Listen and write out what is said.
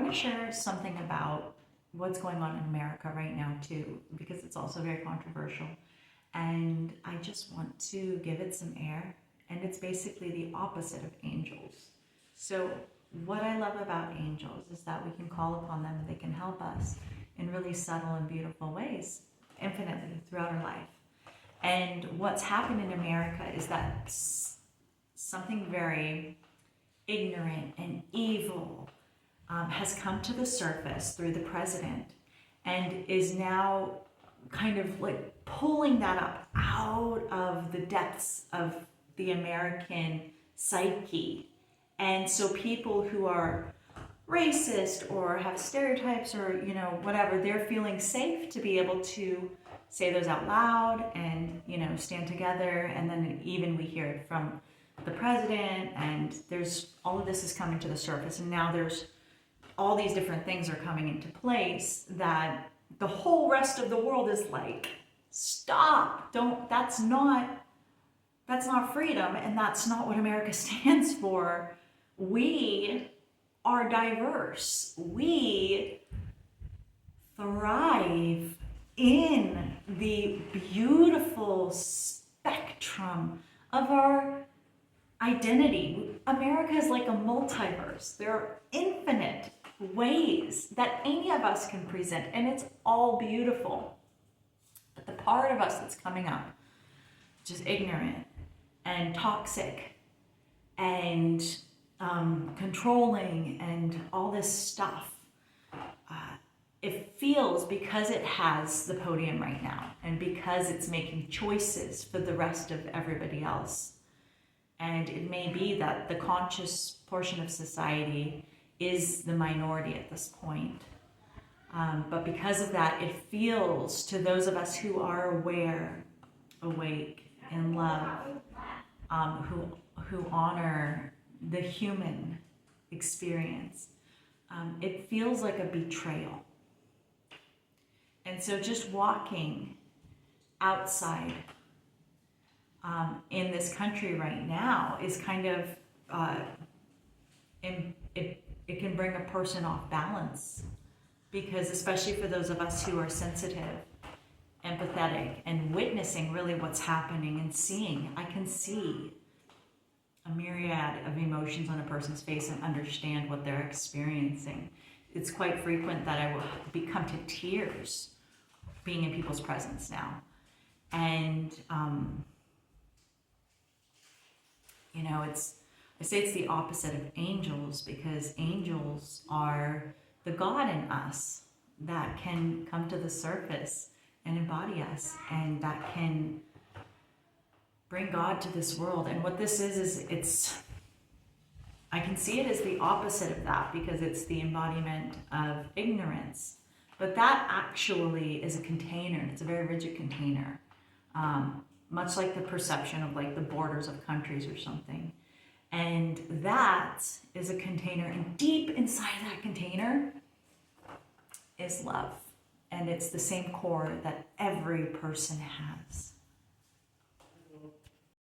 want to share something about what's going on in America right now too, because it's also very controversial. And I just want to give it some air. And it's basically the opposite of angels. So what I love about angels is that we can call upon them and they can help us in really subtle and beautiful ways, infinitely throughout our life. And what's happened in America is that something very ignorant and evil has come to the surface through the president and is now kind of like pulling that up out of the depths of the American psyche. And so people who are racist or have stereotypes or, you know, whatever, they're feeling safe to be able to say those out loud and, you know, stand together. And then even we hear it from the president, and there's all of this is coming to the surface. And now there's all these different things are coming into place that the whole rest of the world is like, stop, don't, that's not freedom, and that's not what America stands for. We are diverse. We thrive in the beautiful spectrum of our identity. America is like a multiverse. There are infinite ways that any of us can present, and it's all beautiful. But the part of us that's coming up, which is ignorant and toxic and controlling and all this stuff, it feels, because it has the podium right now and because it's making choices for the rest of everybody else. And it may be that the conscious portion of society is the minority at this point. But because of that, it feels to those of us who are aware, awake, in love, who honor the human experience, it feels like a betrayal. And so just walking outside in this country right now is kind of, it can bring a person off balance, because especially for those of us who are sensitive, empathetic, and witnessing really what's happening and seeing, I can see a myriad of emotions on a person's face and understand what they're experiencing. It's quite frequent that I will become to tears being in people's presence now. And, you know, I say it's the opposite of angels, because angels are the God in us that can come to the surface and embody us, and that can bring God to this world. And what this is I can see it as the opposite of that, because it's the embodiment of ignorance. But that actually is a container. It's a very rigid container, much like the perception of like the borders of countries or something. And that is a container, and deep inside that container is love. And it's the same core that every person has.